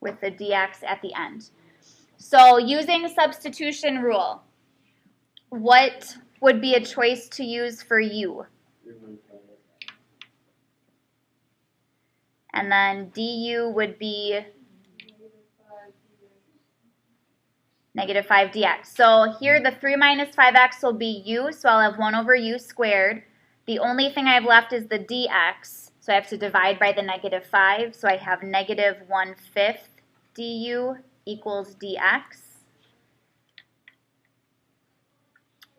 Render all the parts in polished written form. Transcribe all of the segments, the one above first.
with the dx at the end. So using substitution rule, what would be a choice to use for u? And then du would be negative 5 dx. So here the 3 minus 5x will be u, so I'll have 1 over u squared. The only thing I have left is the dx, so I have to divide by the negative 5. So I have negative 1/5 du equals dx.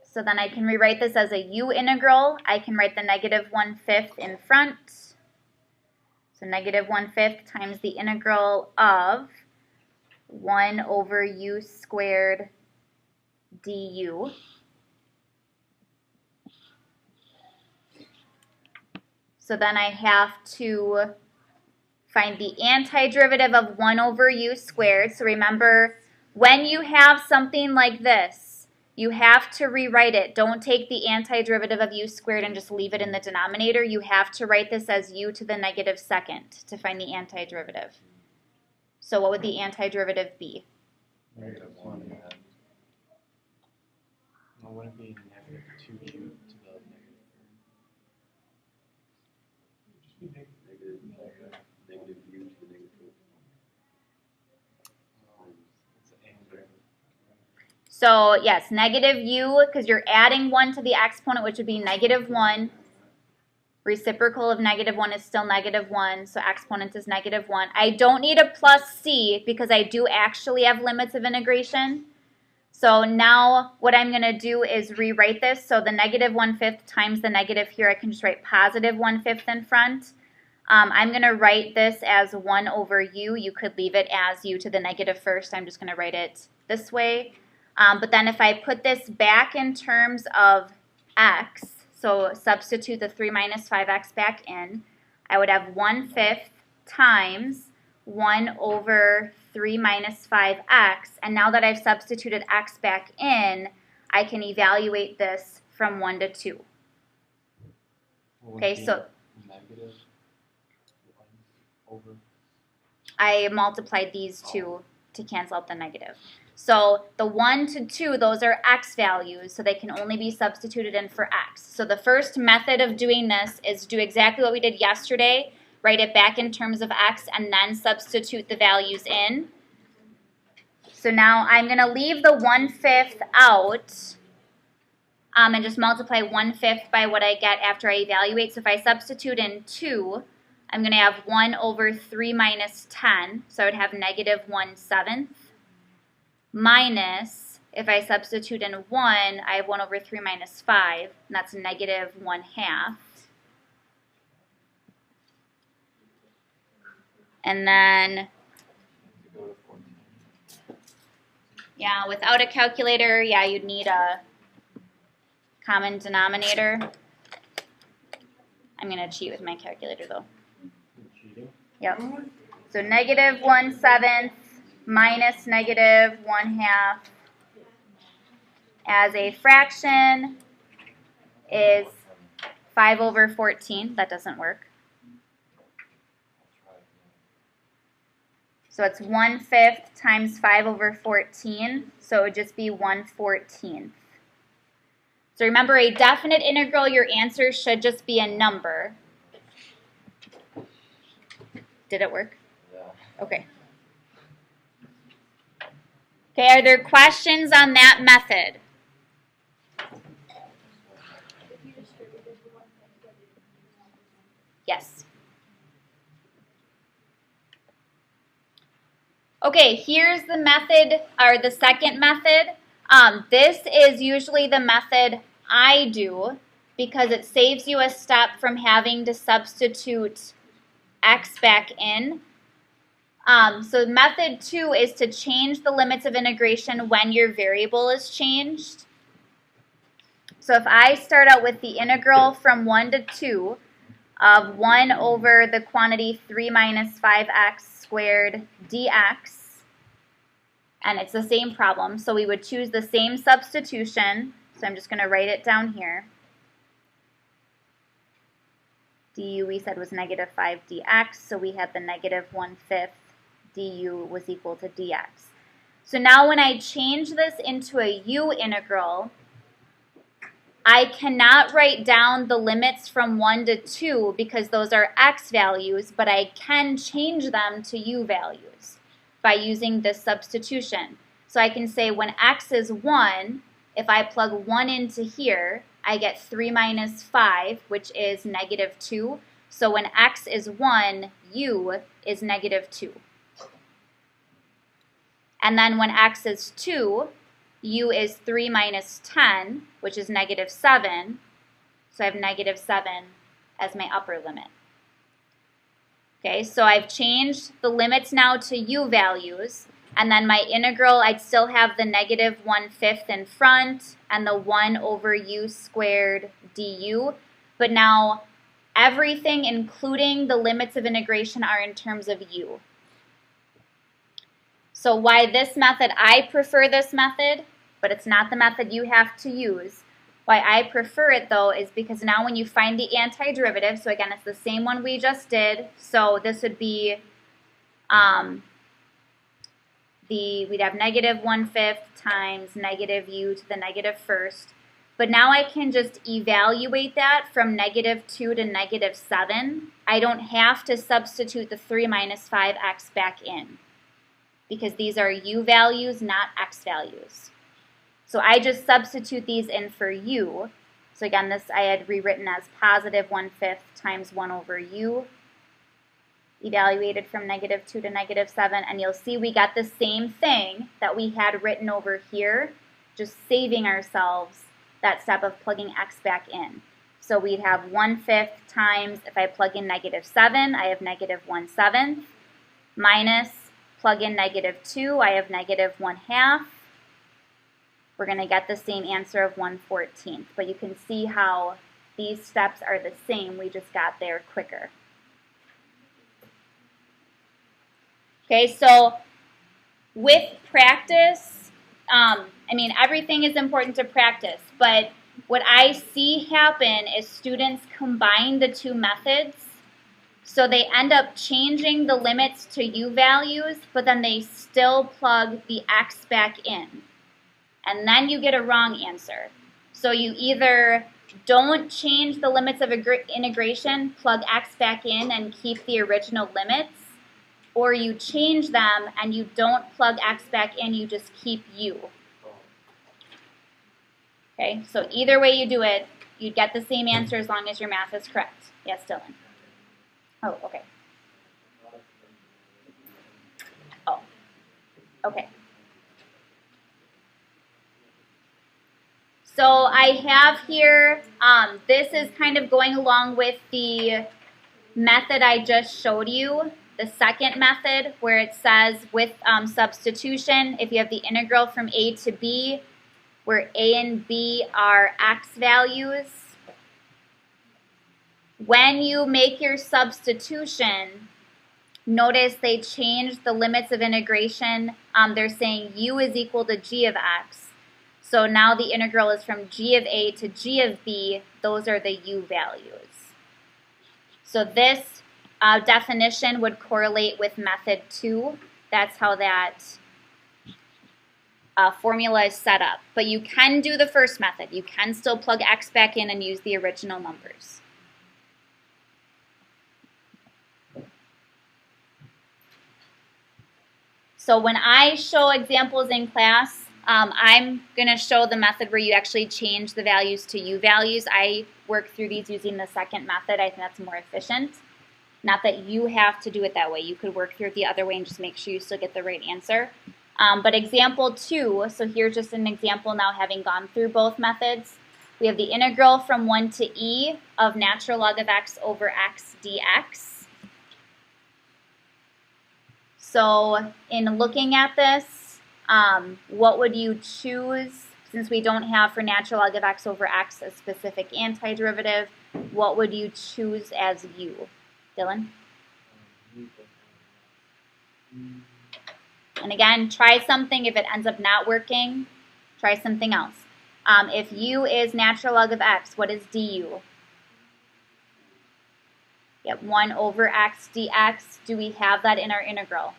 So then I can rewrite this as a u integral. I can write the negative 1/5 in front. So negative 1/5 times the integral of 1 over u squared du. So then I have to find the antiderivative of 1 over u squared. So remember, when you have something like this, you have to rewrite it. Don't take the antiderivative of u squared and just leave it in the denominator. You have to write this as u to the negative second to find the antiderivative. So what would the antiderivative be? Negative 1 half. No, wouldn't it be negative 2u to the negative 3? Negative u to the negative 2. It's an angle. So yes, negative u, because you're adding 1 to the exponent, which would be negative 1. Reciprocal of negative 1 is still negative 1, so exponent is negative 1. I don't need a plus c because I do actually have limits of integration. So now what I'm going to do is rewrite this. So the negative 1/5 times the negative here, I can just write positive 1/5 in front. I'm going to write this as 1 over u. You could leave it as u to the negative first. I'm just going to write it this way. But then if I put this back in terms of x, so substitute the 3 minus 5x back in, I would have 1/5 times 1 over 3 minus 5x. And now that I've substituted x back in, I can evaluate this from 1 to 2. Okay, so Negative 1 over. I multiplied these two to cancel out the negative. So the 1 to 2, those are x values, so they can only be substituted in for x. So the first method of doing this is do exactly what we did yesterday, write it back in terms of x, and then substitute the values in. So now I'm going to leave the 1/5 out and just multiply 1/5 by what I get after I evaluate. So if I substitute in 2, I'm going to have 1 over 3 minus 10, so I would have negative 1/7. Minus, if I substitute in 1, I have 1 over 3 minus 5, and that's negative 1/2. And then, yeah, without a calculator, yeah, you'd need a common denominator. I'm going to cheat with my calculator, though. Cheating? Yep. So negative 1/7 minus negative 1/2 as a fraction is 5 over 14. That doesn't work. So it's 1/5 times 5 over 14, so it would just be 1/14. So remember, a definite integral, your answer should just be a number. Did it work? Yeah. Okay. Okay, are there questions on that method? Yes. Okay, here's the method, or the second method. This is usually the method I do because it saves you a step from having to substitute x back in. So method 2 is to change the limits of integration when your variable is changed. So if I start out with the integral from 1 to 2 of 1 over the quantity 3 minus 5x squared dx, and it's the same problem, so we would choose the same substitution. So I'm just going to write it down here. Du we said was negative 5 dx, so we had the negative 1/5 du was equal to dx. So now when I change this into a u integral, I cannot write down the limits from 1 to 2 because those are x values, but I can change them to u values by using this substitution. So I can say when x is 1, if I plug 1 into here, I get 3 minus 5, which is negative 2. So when x is 1, u is negative 2. And then when x is 2, u is 3 minus 10, which is negative 7. So I have negative 7 as my upper limit. Okay, so I've changed the limits now to u values. And then my integral, I'd still have the negative 1/5 in front and the 1 over u squared du. But now everything, including the limits of integration, are in terms of u. So why this method, I prefer this method, but it's not the method you have to use. Why I prefer it, though, is because now when you find the antiderivative, so again, it's the same one we just did. So this would be, we'd have negative 1/5 times negative u to the negative first. But now I can just evaluate that from negative 2 to negative 7. I don't have to substitute the 3 minus 5x back in, because these are u values, not x values. So I just substitute these in for u. So again, this I had rewritten as positive 1/5 times 1 over u, evaluated from negative 2 to negative 7. And you'll see we got the same thing that we had written over here, just saving ourselves that step of plugging x back in. So we'd have 1/5 times, if I plug in negative 7, I have negative 1/7, minus plug in negative 2, I have negative 1/2. We're going to get the same answer of 1/14. But you can see how these steps are the same. We just got there quicker. Okay, so with practice, everything is important to practice. But what I see happen is students combine the two methods. So they end up changing the limits to u values, but then they still plug the x back in. And then you get a wrong answer. So you either don't change the limits of integration, plug x back in and keep the original limits, or you change them and you don't plug x back in, you just keep u. Okay, so either way you do it, you'd get the same answer as long as your math is correct. Yes, Dylan? Oh, okay. Oh, okay. So I have here, this is kind of going along with the method I just showed you, the second method where it says with substitution, if you have the integral from a to b, where a and b are x values, when you make your substitution, notice they changed the limits of integration. They're saying u is equal to g of x. So now the integral is from g of a to g of b. Those are the u values. So this definition would correlate with method 2. That's how that formula is set up. But you can do the first method. You can still plug x back in and use the original numbers. So when I show examples in class, I'm going to show the method where you actually change the values to u values. I work through these using the second method. I think that's more efficient. Not that you have to do it that way. You could work through it the other way and just make sure you still get the right answer. But example 2, so here's just an example now having gone through both methods. We have the integral from 1 to e of natural log of x over x dx. So in looking at this, what would you choose? Since we don't have for natural log of x over x a specific antiderivative, what would you choose as u? Dylan? And again, try something. If it ends up not working, try something else. If u is natural log of x, what is du? Yep, 1 over x dx. Do we have that in our integral?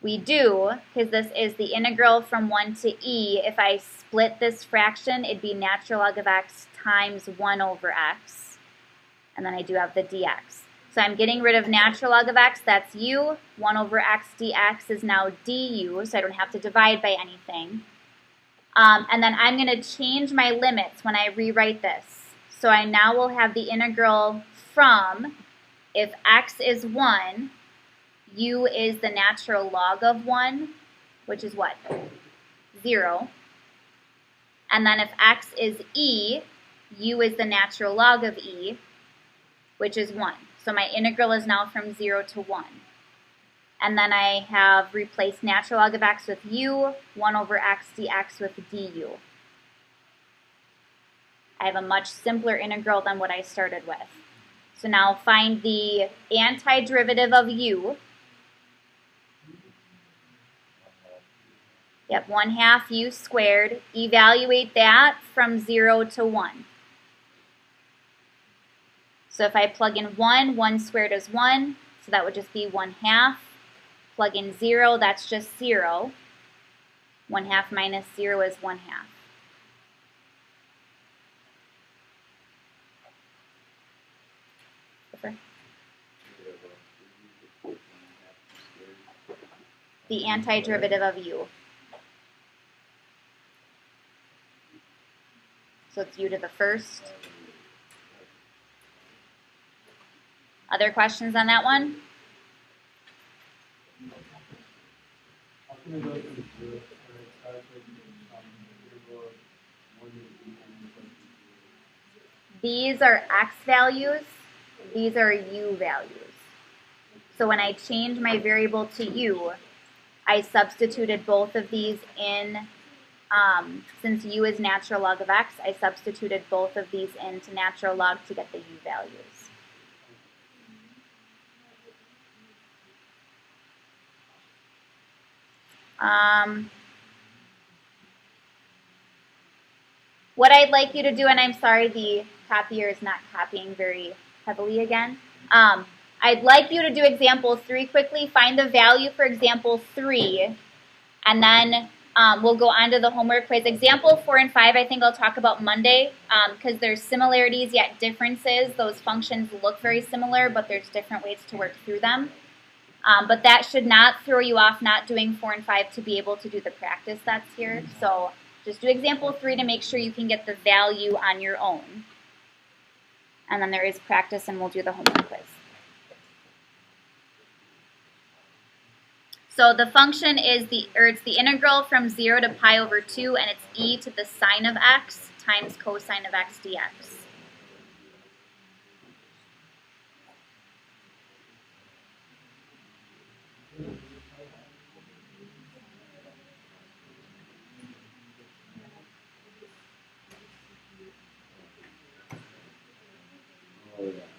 We do, because this is the integral from 1 to e. If I split this fraction, it'd be natural log of x times 1 over x. And then I do have the dx. So I'm getting rid of natural log of x, that's u. 1 over x dx is now du, so I don't have to divide by anything. And then I'm going to change my limits when I rewrite this. So I now will have the integral from, if x is 1, u is the natural log of 1, which is what? 0. And then if x is e, u is the natural log of e, which is 1. So my integral is now from 0 to 1. And then I have replaced natural log of x with u, 1 over x dx with du. I have a much simpler integral than what I started with. So now find the antiderivative of u. Yep, 1/2 u squared. Evaluate that from 0 to 1. So if I plug in 1, 1 squared is 1, so that would just be 1/2. Plug in 0, that's just 0. 1/2 minus 0 is 1/2. The antiderivative of u. So it's u to the first. Other questions on that one? These are x values. These are u values. So when I change my variable to u, I substituted both of these in, since u is natural log of x, I substituted both of these into natural log to get the u values. What I'd like you to do, and I'm sorry the copier is not copying very heavily again, I'd like you to do example 3 quickly, find the value for example 3, and then we'll go on to the homework quiz. Example 4 and 5 I think I'll talk about Monday, because there's similarities yet differences. Those functions look very similar, but there's different ways to work through them. But that should not throw you off not doing 4 and 5 to be able to do the practice that's here. So just do example 3 to make sure you can get the value on your own. And then there is practice, and we'll do the homework quiz. So the function is it's the integral from 0 to pi over 2, and it's e to the sine of x times cosine of x dx. Oh, yeah.